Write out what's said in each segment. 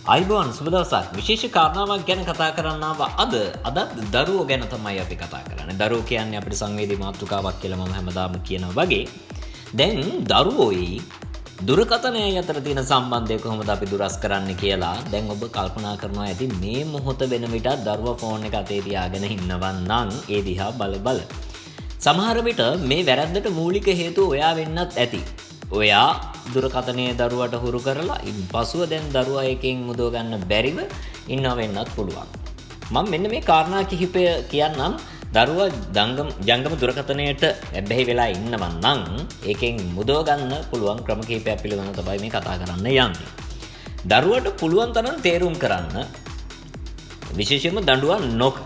අයිබෝන් සුබ දවසක්. විශේෂ කාරණාවක් ගැන කතා කරන්න අද දරුවෝ ගැන තමයි අපි කතා කරන්නේ. දරුවෝ කියන්නේ අපිට සංවේදී මාතෘකාවක් කියලා මම හැමදාම කියනවා වගේ. දැන් දරුවෝයි දුරකථනයයි අතර තියෙන සම්බන්ධය කොහොමද අපි දුරස් කරන්නේ කියලා දැන් ඔබ කල්පනා කරනවා ඇති මේ මොහොත වෙන විට දරුවා ෆෝන් එක අතේ තියාගෙන ඉන්නවා නම් ඒ දිහා බල. සමහර විට මේ වැරද්දට මූලික හේතුව ඔයා වෙන්නත් ඇති. ඔයා දුරකථනයේ දරුවට හුරු කරලා පසුව දැන් දරුවා එකෙන් මුදව ගන්න බැරිව ඉන්නව වෙන්නත් පුළුවන්. මම මෙන්න මේ කාරණා කිහිපය කියන්නම්. දරුවා ජංගම දුරකථනයට ඇබ්බැහි වෙලා ඉන්නවා නම් ඒකෙන් මුදව ගන්න පුළුවන් ක්‍රම කිහිපයක් පිළිබඳව තමයි මේ කතා කරන්න යන්නේ. දරුවට පුළුවන් තරම් තේරුම් කරන්න විශේෂයෙන්ම දඬුවම් නොකර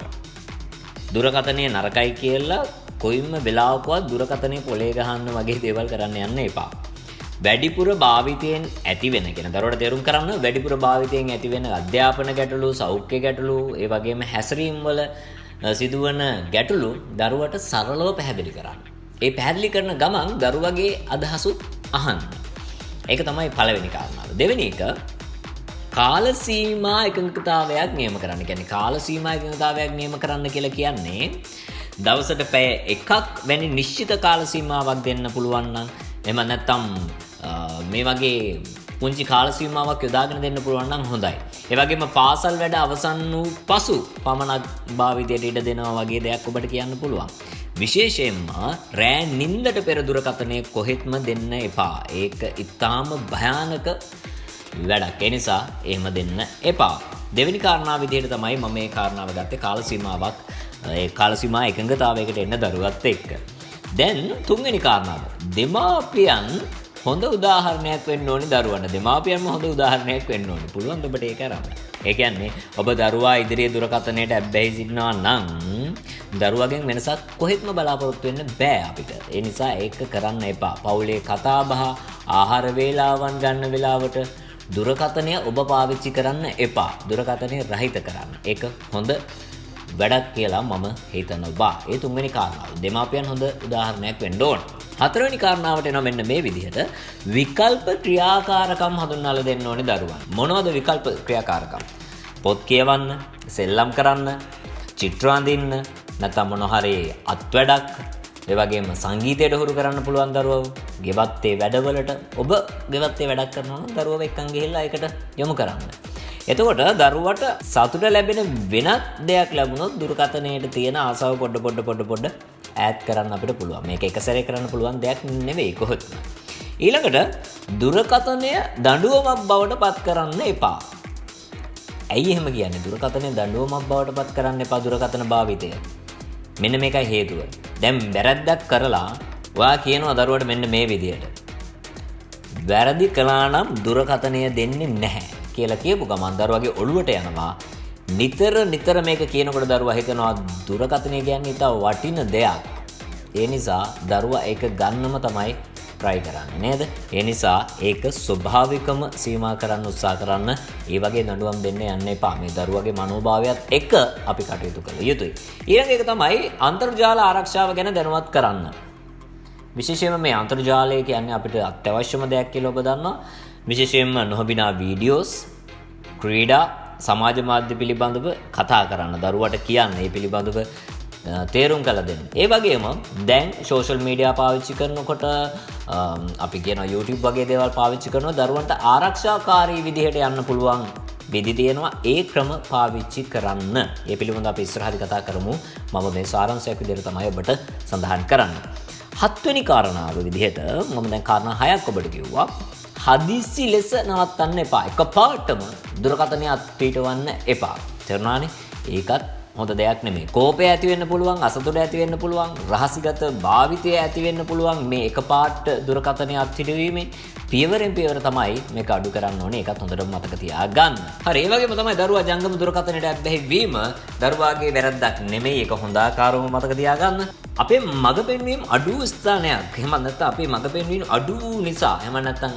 දුරකථනයේ නරකයි කියලා කොයිම වෙලාවකවත් දුරකථනයේ පොලේ ගහන්න වගේ දේවල් කරන්න යන්න එපා. වැඩිපුර භාවිතයෙන් ඇතිවෙන කියන දරුවට තේරුම් කරන්න වැඩිපුර භාවිතයෙන් ඇතිවෙන අධ්‍යාපන ගැටලු, සෞඛ්‍ය ගැටලු, ඒ වගේම හැසිරීම් වල සිදුවන ගැටලු දරුවට සරලව පැහැදිලි කරන්න. ඒ පැහැදිලි කරන ගමන් දරුවගේ අදහසුත් අහන්න. ඒක තමයි පළවෙනි කාරණාව. දෙවෙනි එක කාල සීමා එකඟතාවයක් නියම කරන්න. කියන්නේ කාල සීමා එකඟතාවයක් නියම කරන්න කියලා කියන්නේ දවසට පැය එකක් වැනි නිශ්චිත කාල සීමාවක් දෙන්න පුළුවන් නම් එහෙම නැත්නම් මේ වගේ පුංචි කාල සීමාවක් යොදාගෙන දෙන්න පුළුවන් නම් හොඳයි. ඒ වගේම පාසල් වැඩ අවසන් වූ පසු පමණක් භාවිතයට ඉඩ දෙනවා වගේ දෙයක් ඔබට කියන්න පුළුවන්. විශේෂයෙන්ම රෑ නිින්දට පෙර දුරකථනය කොහෙත්ම දෙන්න එපා. ඒක ඉතාම භයානක වැඩක්. ඒ නිසා එහෙම දෙන්න එපා. දෙවෙනි කාරණාව විදිහට තමයි මම මේ කාරණාව ගත්තේ කාල සීමාවක්. ඒ කාල සීමා එකඟතාවයකට එන්න දරුවත් එක්ක. දැන් තුන්වෙනි කාරණාව. දෙමාපියන් හොඳ උදාහරණයක් වෙන්න ඕනි දරුවන්ට. දෙමාපියන්ම හොඳ උදාහරණයක් වෙන්න ඕනි. පුළුවන් ඔබට ඒක කරන්න. ඒ කියන්නේ ඔබ දරුවා ඉදිරියේ දුරකථනයට ඇබ්බැහි සිටිනවා නම් දරුවගෙන් වෙනසක් කොහෙත්ම බලාපොරොත්තු වෙන්න බෑ අපිට. ඒ නිසා ඒක කරන්න එපා. පවුලේ කතා බහ, ආහාර වේලාවන් ගන්න වෙලාවට දුරකථනය ඔබ පාවිච්චි කරන්න එපා. දුරකථනය රහිත කරන්න. ඒක හොඳ වැඩක් කියලා මම හිතනවා. ඒ තුන්වෙනි කාරණාව. දෙමාපියන් හොඳ උදාහරණයක් වෙන්න ඕන. හතරවෙනි කාරණාවට එනවා මෙන්න මේ විදිහට විකල්ප ක්‍රියාකාරකම් හඳුන්වලා දෙන්න ඕනේ දරුවන්. මොනවද විකල්ප ක්‍රියාකාරකම්? පොත් කියවන්න, සෙල්ලම් කරන්න, චිත්‍ර අඳින්න, නැත්නම් මොන හරි අත්වැඩක්, ඒ වගේම සංගීතයට හුරු කරන්න පුළුවන් දරුවව. ගෙවත්තේ වැඩවලට ඔබ ගෙවත්තේ වැඩක් කරනවා නම් දරුවව එක්කන් ගිහිල්ලා ඒකට යොමු කරන්න. එතකොට දරුවට සතුට ලැබෙන වෙනත් දෙයක් ලැබුණොත් දුරකථනයට තියෙන ආසාව පොඩ ඈඩ් කරන්න අපිට පුළුවන්. මේක එක සැරේ කරන්න පුළුවන් දෙයක් නෙවෙයි කොහොත්. ඊළඟට දුරකථනය දඬුවමක් බවට පත් කරන්න එපා. ඇයි එහෙම කියන්නේ? දුරකථනය දඬුවමක් බවට පත් කරන්න එපා දුරකථන භාවිතය. මෙන්න මේකයි හේතුව. දැන් වැරද්දක් කරලා ඔයා කියනවා දරුවට මෙන්න මේ විදියට. වැරදි කළා නම් දුරකථනය දෙන්නේ නැහැ කියලා කියපු ගමන් දරුවගේ ඔළුවට යනවා. නිතර මේක කියනකොට දරුවා හිතනවා දුරකථනය කියන්නේ ඉතා වටින දෙයක්. ඒ නිසා දරුවා ඒක ගන්නම තමයි try කරන්නේ නේද? ඒ නිසා ඒක ස්වභාවිකම සීමා කරන්න උත්සාහ කරන්න. ඒ වගේ දඬුවම් දෙන්න යන්න එපා. මේ දරුවගේ මනෝභාවයත් එක්ක අපි කටයුතු කළ යුතුයි. ඊළඟ එක තමයි අන්තර්ජාල ආරක්ෂාව ගැන දැනුවත් කරන්න. විශේෂයෙන්ම මේ අන්තර්ජාලය කියන්නේ අපිට අත්‍යවශ්‍යම දෙයක් කියලා ඔබ දන්නවා. විශේෂයෙන්ම නොහොබිනා වීඩියෝස්, ක්‍රීඩා, සමාජ මාධ්‍ය පිළිබඳව කතා කරන්න දරුවට කියන්න. ඒ පිළිබඳව තේරුම් කළ දෙන්න. ඒ වගේම දැන් සෝෂල් මීඩියා පාවිච්චි කරනකොට අපි කියනවා YouTube වගේ දේවල් පාවිච්චි කරනවා දරුවන්ට ආරක්ෂාකාරී විදිහට යන්න පුළුවන් විදි තියෙනවා. ඒ ක්‍රම පාවිච්චි කරන්න. ඒ පිළිබඳව අපි ඉස්සරහදී කතා කරමු. මම මේ සාරාංශයක් විදිහට තමයි ඔබට සඳහන් කරන්නේ. හත්වෙනි කාරණාව විදිහට මම දැන් කාරණා 6ක් ඔබට කිව්වා. හදිසි ලෙස නවත්තන්න එපා. එකපාරටම දුරකථනය අත්පිටවන්න එපා. තේරුණානේ? ඒකත් හොඳ දෙයක් නෙමෙයි. කෝපය ඇති වෙන්න පුළුවන්, අසතුට ඇති වෙන්න පුළුවන්, රහසිගත භාවිතය ඇති වෙන්න පුළුවන්. මේ එකපාරට දුරකථනය අත්පිටවීමෙන් පියවරෙන් පියවර තමයි මේක අඩු කරන්න ඕනේ. ඒකත් හොඳට මතක තියාගන්න. හරි, ඒ වගේම තමයි දරුවා ජංගම දුරකථනයට ඇබ්බැහි වීම දරුවාගේ වැරද්දක් නෙමෙයි. ඒක හොඳ ආකාරව මතක තියාගන්න. අපේ මඟ පෙන්වීම අඩු ස්ථානයක් එහෙම නැත්නම් අපේ මඟ පෙන්වීම අඩු නිසා එහෙම නැත්නම්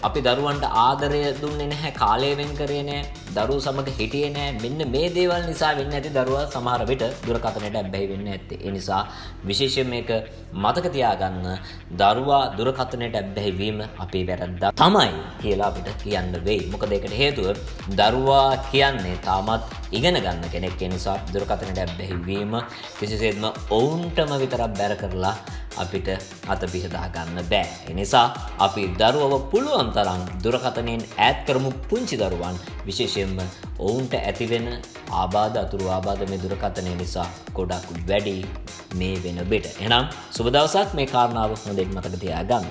අපි දරුවන්ට ආදරය දුන්නේ නැහැ කාලය වෙන් කරේ නැහැ දරුවෝ සමග හිටියේ නැහැ මෙන්න මේ දේවල් නිසා වෙන්නේ නැති දරුවා සමහර විට දුරකථනයට බැහැ වෙන්නේ නැත්තේ ඒ නිසා විශේෂයෙන් මේක මතක තියාගන්න දරුවා දුරකථනයට බැහැ වීම අපේ වැරද්දක් තමයි කියලා අපිට කියන්න වෙයි මොකද ඒකට හේතුව දරුවා කියන්නේ තාමත් ඉගෙන ගන්න කෙනෙක් ඒ නිසා දුරකථනයට බැහැ වීම කිසිසේත්ම ඔවුන්ටම විතරක් බැර කරලා අපිට අත පිහදා ගන්න බෑ. ඒ නිසා අපි දරුවව පුළුවන් තරම් දුරකථනයෙන් ඈත් කරමු පුංචි දරුවන් විශේෂයෙන්ම ඔවුන්ට ඇතිවෙන ආබාධ අතුරු ආබාධ මේ දුරකථනය නිසා ගොඩක් වැඩි මේ වෙන බෙට. එහෙනම් සුබ දවසක් මේ කාරණාව හොඳින් මතක තියාගන්න.